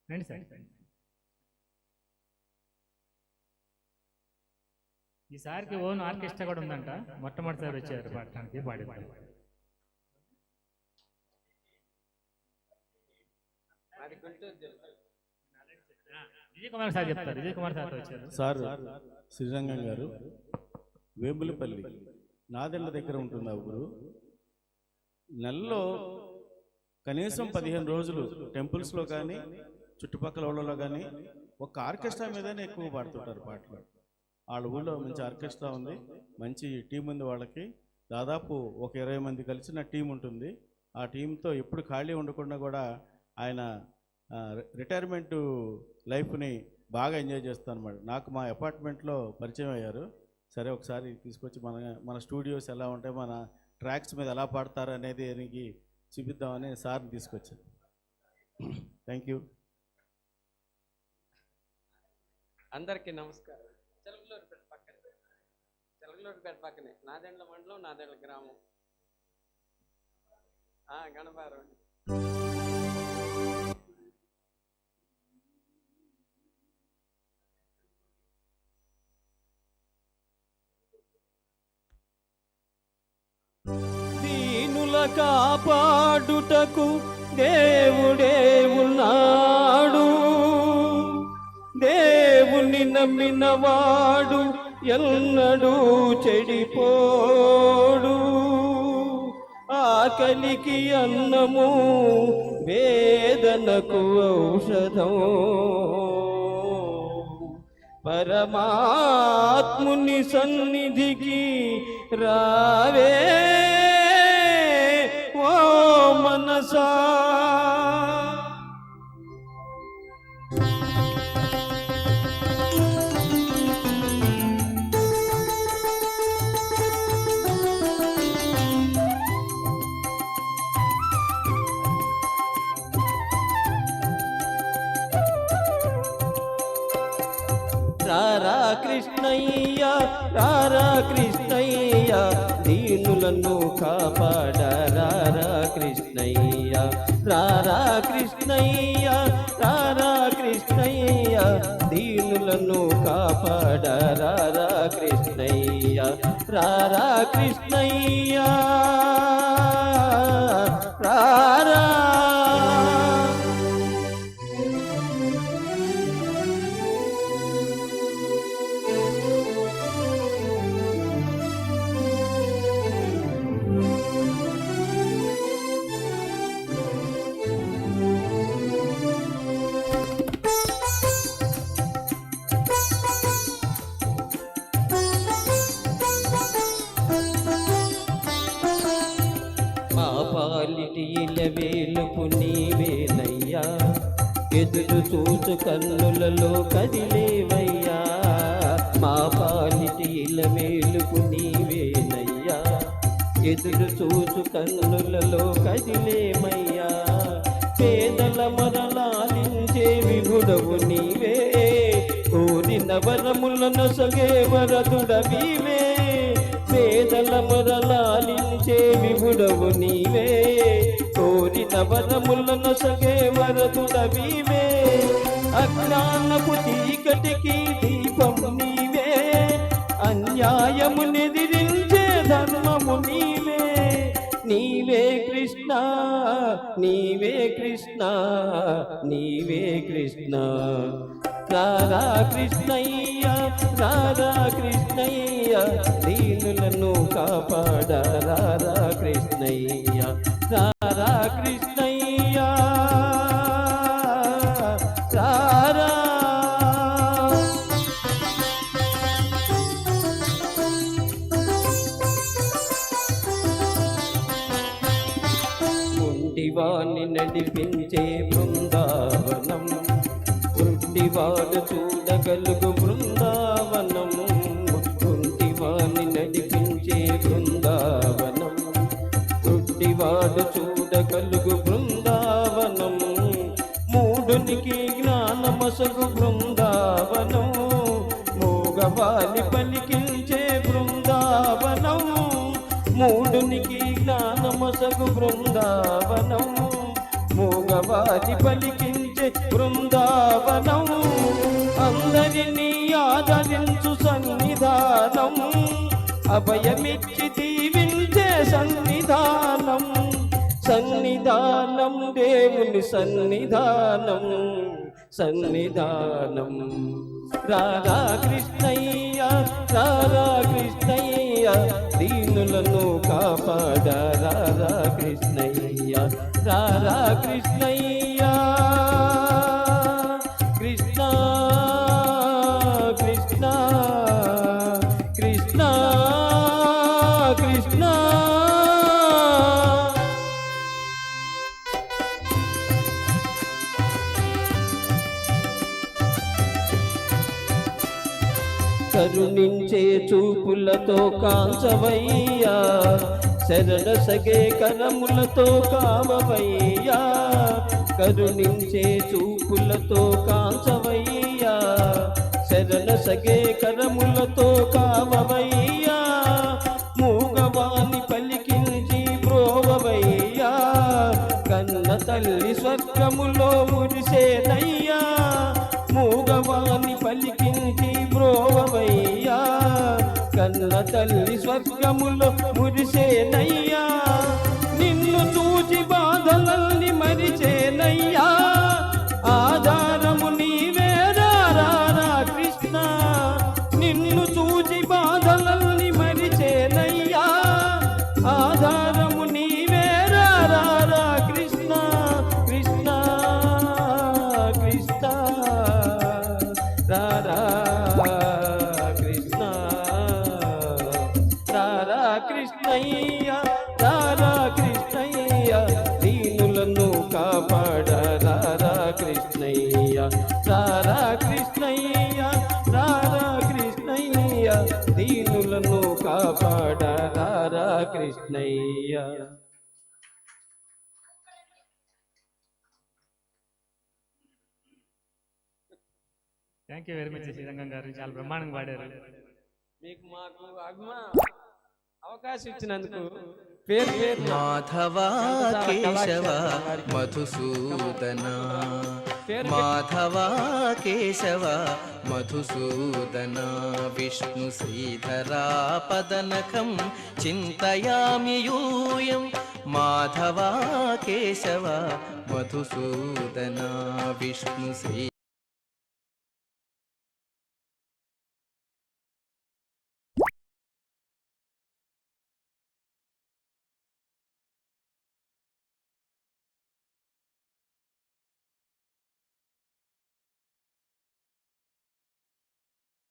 రండి సార్. ఈసారికి own orchestra కూడా ఉందంట, మొట్టమొదటిసారి వచ్చారు పాడటానికి, పాడిద్దాం. విజయ్ కుమార్ సార్ చెప్తారు. విజయ్ కుమార్ సార్ వచ్చారు. సార్ శ్రీరంగం గారు వేములపల్లి నాదెండ్ల దగ్గర ఉంటుంది ఆ ఊరు. నెలలో కనీసం 15 రోజులు టెంపుల్స్లో కానీ చుట్టుపక్కల ఊళ్ళలో కానీ ఒక ఆర్కెస్ట్రా మీదనే ఎక్కువ పాడుతుంటారు పాటలు. వాళ్ళ ఊళ్ళో మంచి ఆర్కెస్ట్రా ఉంది, మంచి టీం ఉంది వాళ్ళకి. దాదాపు ఒక 20 మంది కలిసిన టీం ఉంటుంది. ఆ టీంతో ఎప్పుడు ఖాళీ ఉండకుండా కూడా ఆయన రిటైర్మెంట్ లైఫ్ని బాగా ఎంజాయ్ చేస్తాను అన్నమాట. నాకు మా అపార్ట్మెంట్లో పరిచయం అయ్యారు. సరే ఒకసారి తీసుకొచ్చి మన స్టూడియోస్ ఎలా ఉంటాయి, మన ట్రాక్స్ మీద ఎలా పాడతారు అనేది దానికి చూపిద్దామని సార్ని తీసుకొచ్చాను. Thank you. అందరికీ నమస్కారం. చెలగలూరుపేట పక్కనే నాదెండ్ల మండలం, నాదెండ్ల గ్రామం, గణపారం. దీనుల కాపాడుటకు దేవుడే ఉన్నాడు, దేవుని నమ్మినవాడు ఎన్నడూ చెడిపోడు. ఆకలికి అన్నము, వేదనకు ఔషధం, పరమాత్ముని సన్నిధికి రావే ఓ మనసా. రారా కృష్ణయ్య, రారా కృష్ణయ్య, దీనులను కాపాడ రారా కృష్ణయ్య. రారా కృష్ణయ్య, రారా కృష్ణయ్య, దీనులను కాపాడ రారా కృష్ణయ్య. రారా కృష్ణయ్య రారా. పాలిటి ఇలవేలుపు నీవేనయ్యా, ఎదురు చూచు కన్నులలో కదిలేవయ్యా. మా పాలిటి ఇలవేలుపు నీవేనయ్యా, ఎదురు చూచు కన్నులలో కదిలేమయ్యా. పేదల మరలాలించే విభుడవు నీవే, కోరిన వరములను సగే వరదుడవీవే. పేదల మొరలాలించే విభుడవు నీవే, కోరిన వరములను సగే వరదుడవీవే. అజ్ఞానపు చీకటికి దీపము నీవే, అన్యాయము నిదిరించే ధర్మము నీవే. నీవే కృష్ణ, నీవే కృష్ణ, నీవే కృష్ణ. రారా కృష్ణయ్య, రారా కృష్ణయ్య, దీనులను కాపాడ రారా కృష్ణయ్య. రారా కృష్ణయ్య రారా. ముండివాణ్ణి నడిపించే బృందావనం, గుడ్డివాడు చూడగలుగు బృందావనము. గుడ్డివాణ్ణి నడిపించే బృందావనం, గుడ్డివాడు చూడగలుగు బృందావనము. మూఢునికి జ్ఞానమసగు బృందావనము, మూగవాని పలికించే బృందావనము. మూఢునికి జ్ఞానమసగు బృందావనము, మూగవాని పలికించే నడిపించే బృందావనం, అందరినీ ఆదరించు సన్నిధానం, అభయమిచ్చి దీవించే సన్నిధానం, సన్నిధానం దేవుని సన్నిధానం, సన్నిధానం. రారా కృష్ణయ్య, రారా కృష్ణయ్య, దీనులను కాపాడ రారా కృష్ణయ్య, రారా కృష్ణయ్య. కృష్ణ కృష్ణ కృష్ణ కృష్ణ. కరుణించే చూపులతో కాంచవయ్యా, శరణ సగే కరములతో కామవయ్యా, కరుణించే చూపులతో కాంచవయ్యా, శరణ సగే కరములతో కామవయ్యా, మూగవాణి పలికించి బ్రోవవయ్యా, కన్న తల్లి స్వర్గములో మురిసేనయ్యా, మూగవాణి పలికించి బ్రోవవయ్యా, కన్న తల్లి స్వర్గములో మురిసేనయ్యా, నిన్ను చూచి బాధలల్ని మరిచేనయ్యా, ఆధారము నీవే రారా కృష్ణ, నిన్ను చూచి బాధలల్ని మరిచేనయ్యా, ఆధారము నీవే రారా కృష్ణ, కృష్ణ కృష్ణ రారా కృష్ణ, రారా కృష్ణయ్య, రారా కృష్ణయ్య, దీనులను కాపాడ రారా కృష్ణయ్య, రారా కృష్ణయ్య, రారా కృష్ణయ్య, దీనులను కాపాడ రారా Krishnayya. Thank you very much Srirangam garu, చాలా బ్రహ్మాండంగా పాడారు. మీకు మాకు అవకాశం ఇచ్చినందుకు పేరు పేరు మాధవ కేశవ మధుసూదన, మాధవ కేశవ మధుసూదన, విష్ణు శ్రీధరా పదనకం చింతయామి యూయం, మాధవ కేశవ మధుసూదన, విష్ణు శ్రీ